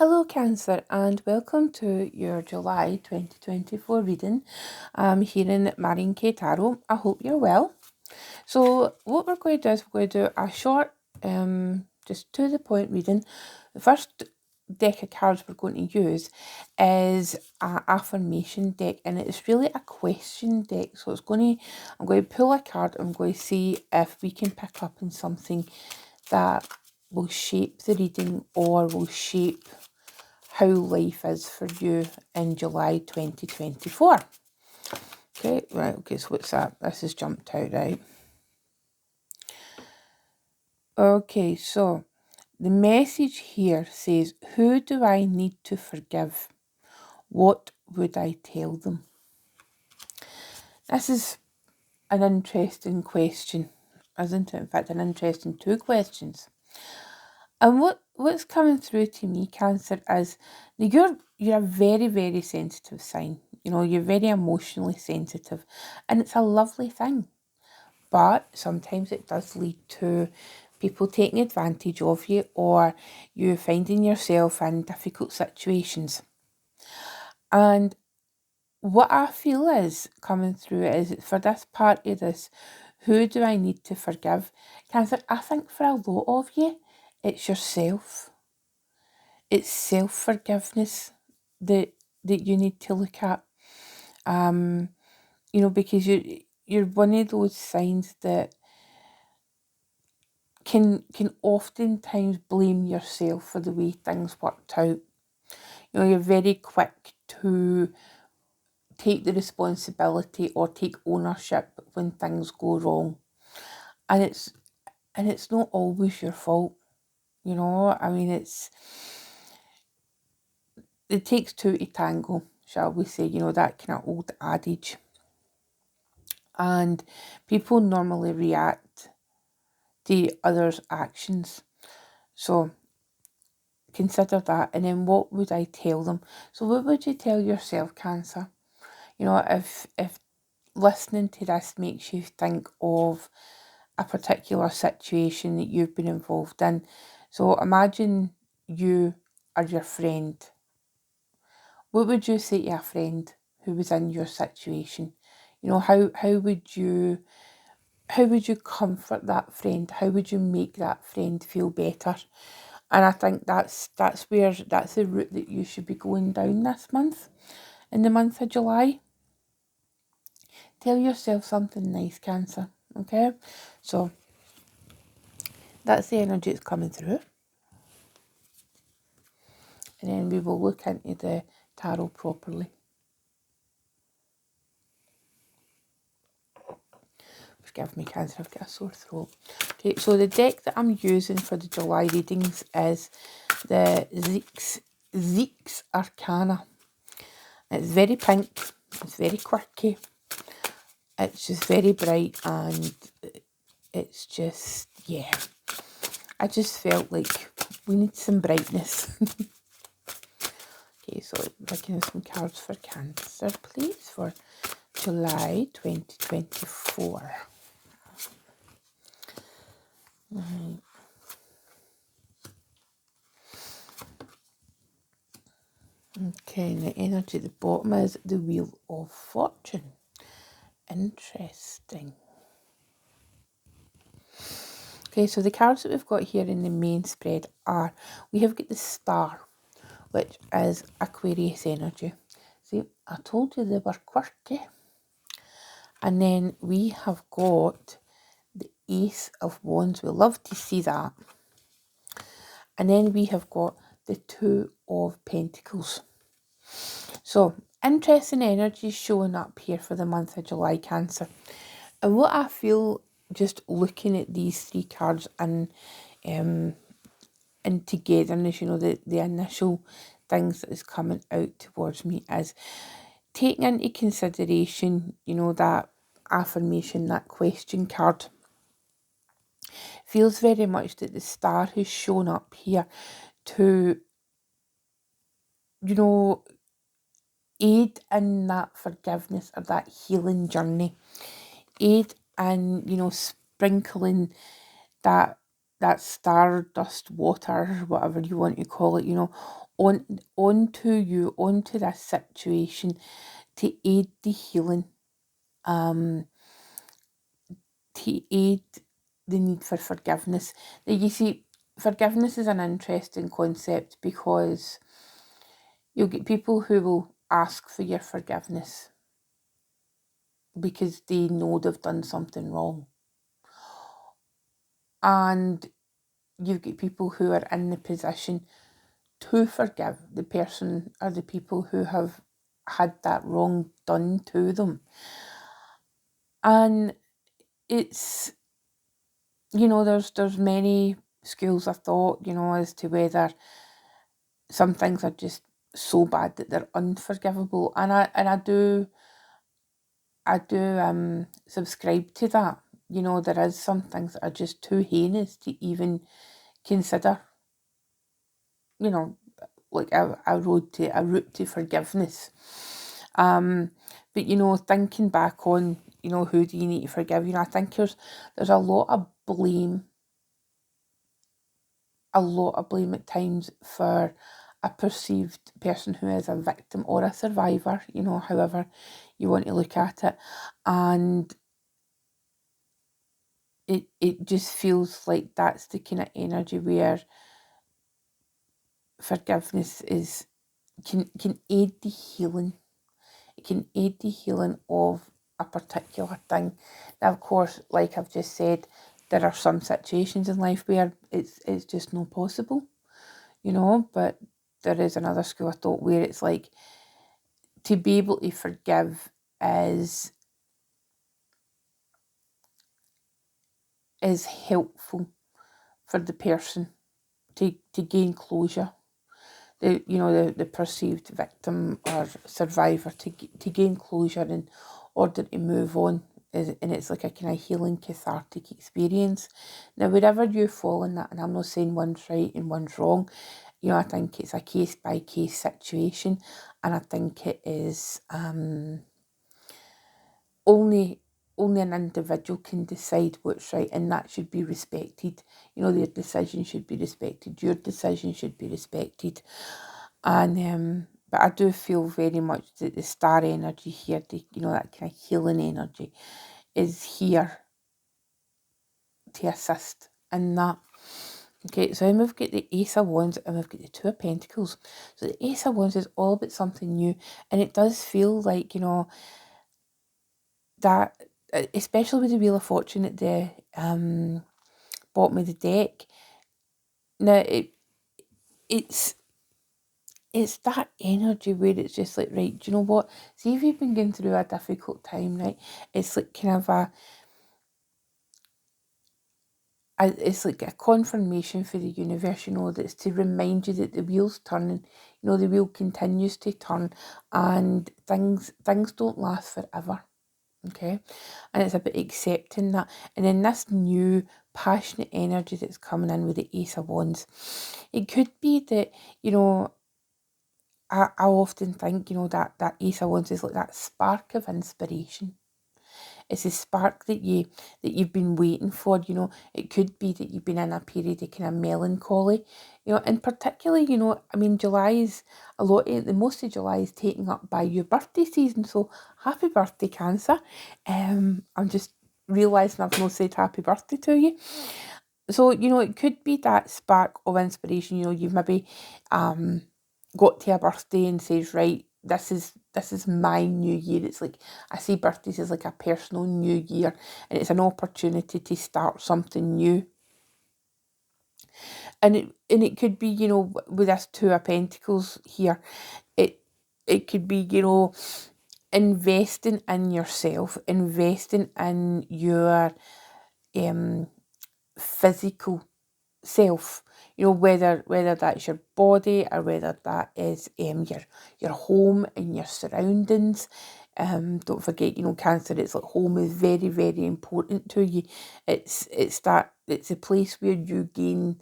Hello Cancer and welcome to your July 2024 reading here in Marion K Tarot. I hope you're well. So what we're going to do is we're going to do a short, just to the point reading. The first deck of cards we're going to use is an affirmation deck, and it's really a question deck. So I'm going to pull a card and I'm going to see if we can pick up on something that will shape the reading or will shape how life is for you in July 2024. Okay, right, okay, so what's that? This has jumped out, right? Okay, so the message here says, who do I need to forgive? What would I tell them? This is an interesting question, isn't it? In fact, an interesting two questions. And what's coming through to me, Cancer, is that you're a very, very sensitive sign. You know, you're very emotionally sensitive, and it's a lovely thing. But sometimes it does lead to people taking advantage of you, or you finding yourself in difficult situations. And what I feel is coming through is for this part of this, who do I need to forgive? Cancer, I think for a lot of you, it's yourself. It's self-forgiveness that you need to look at. You know, because you're one of those signs that can oftentimes blame yourself for the way things worked out. You know, you're very quick to take the responsibility or take ownership when things go wrong. And it's not always your fault. You know, I mean, it takes two to tango, shall we say, you know, that kind of old adage. And people normally react to others' actions. So consider that. And then what would I tell them? So what would you tell yourself, Cancer? You know, if listening to this makes you think of a particular situation that you've been involved in. So imagine you are your friend. What would you say to a friend who was in your situation? You know, how would you comfort that friend? How would you make that friend feel better? And I think that's the route that you should be going down this month, in the month of July. Tell yourself something nice, Cancer, okay? So that's the energy that's coming through. And then we will look into the tarot properly. Forgive me, Cancer, I've got a sore throat. Okay, so the deck that I'm using for the July readings is the Zeke's Arcana. It's very pink, it's very quirky, it's just very bright, and it's just, yeah. I just felt like we need some brightness. Okay, so looking at some cards for Cancer, please, for July 2024. Right. Okay, and the energy at the bottom is the Wheel of Fortune. Interesting. Okay, so the cards that we've got here in the main spread are, we have got the Star, which is Aquarius energy. See, I told you they were quirky. And then we have got the Ace of Wands. We love to see that. And then we have got the Two of Pentacles. So, interesting energy showing up here for the month of July, Cancer. And what I feel just looking at these three cards and togetherness, you know, the initial things that is coming out towards me is taking into consideration, you know, that affirmation, that question card. Feels very much that the Star has shown up here to, you know, aid in that forgiveness or that healing journey. Aid in, you know, sprinkling that that stardust water, whatever you want to call it, onto you, onto this situation to aid the healing, um, to aid the need for forgiveness. Now, you see, forgiveness is an interesting concept because you'll get people who will ask for your forgiveness because they know they've done something wrong. And you've got people who are in the position to forgive the person or the people who have had that wrong done to them. And it's, there's many schools of thought, as to whether some things are just so bad that they're unforgivable. And I do subscribe to that. There is some things that are just too heinous to even consider, like a route to forgiveness. But thinking back on, who do you need to forgive? I think there's a lot of blame at times for a perceived person who is a victim or a survivor, however you want to look at it. And it just feels like that's the kind of energy where forgiveness can aid the healing. It can aid the healing of a particular thing. Now, of course, like I've just said, there are some situations in life where it's just not possible, but there is another school of thought where it's like to be able to forgive is helpful for the person to gain closure. The perceived victim or survivor to gain closure in order to move on. And it's like a kind of healing, cathartic experience. Now, wherever you fall in that, and I'm not saying one's right and one's wrong, I think it's a case by case situation, and I think it is only an individual can decide what's right, and that should be respected. Their decision should be respected. Your decision should be respected. And but I do feel very much that the star energy here, that kind of healing energy, is here to assist in that. Okay, so then we've got the Ace of Wands and we've got the Two of Pentacles. So the Ace of Wands is all about something new, and it does feel like, that, especially with the Wheel of Fortune at the bottom of the deck. Now, it's that energy where it's just like, right, do you know what? See, if you've been going through a difficult time, right, it's like kind of it's like a confirmation for the universe, that's to remind you that the wheel's turning, the wheel continues to turn, and things don't last forever. Okay, and it's about accepting that. And then this new passionate energy that's coming in with the Ace of Wands, it could be that, I often think, that Ace of Wands is like that spark of inspiration. It's a spark that you've been waiting for. It could be that you've been in a period of kind of melancholy, and particularly, July is the most of July is taken up by your birthday season. So happy birthday, Cancer. I'm just realising I've not said happy birthday to you. So, it could be that spark of inspiration. You've maybe got to a birthday and says, right, this is my new year. It's like, I see birthdays as like a personal new year, and it's an opportunity to start something new. And it could be, with this Two of Pentacles here, it could be, investing in yourself, investing in your physical self, whether that's your body or whether that is your home and your surroundings. Don't forget, Cancer, it's like home is very, very important to you. It's a place where you gain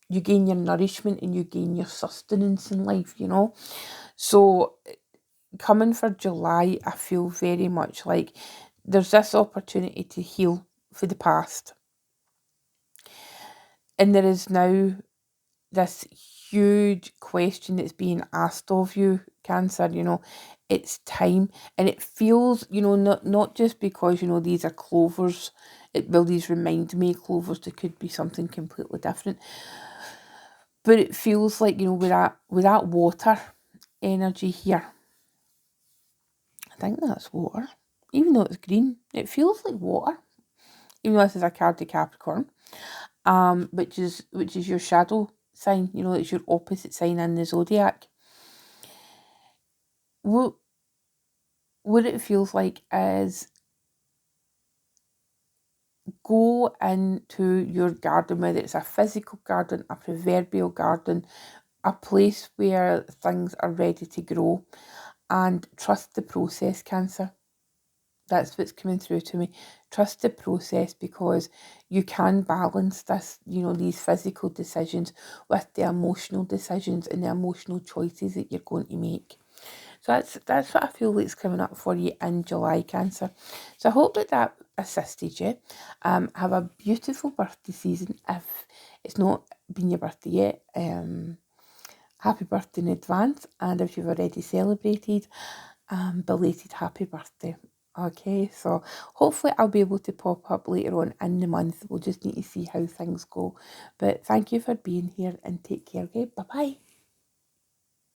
your nourishment and you gain your sustenance in life, So coming for July, I feel very much like there's this opportunity to heal for the past. And there is now this huge question that's being asked of you, Cancer. It's time, and it feels, not just because, these are clovers. These remind me of clovers. They could be something completely different, but it feels like, with that water energy here. I think that's water, even though it's green. It feels like water, even though this is a card of Capricorn, which is your shadow sign. It's your opposite sign in the zodiac. What it feels like is, go into your garden, whether it's a physical garden, a proverbial garden, a place where things are ready to grow, and trust the process, Cancer. That's what's coming through to me. Trust the process, because you can balance this, these physical decisions with the emotional decisions and the emotional choices that you're going to make. So that's what I feel like is coming up for you in July, Cancer. So I hope that assisted you. Have a beautiful birthday season. If it's not been your birthday yet, happy birthday in advance. And if you've already celebrated, belated happy birthday. Okay, so hopefully I'll be able to pop up later on in the month. We'll just need to see how things go. But thank you for being here, and take care, okay? Bye-bye.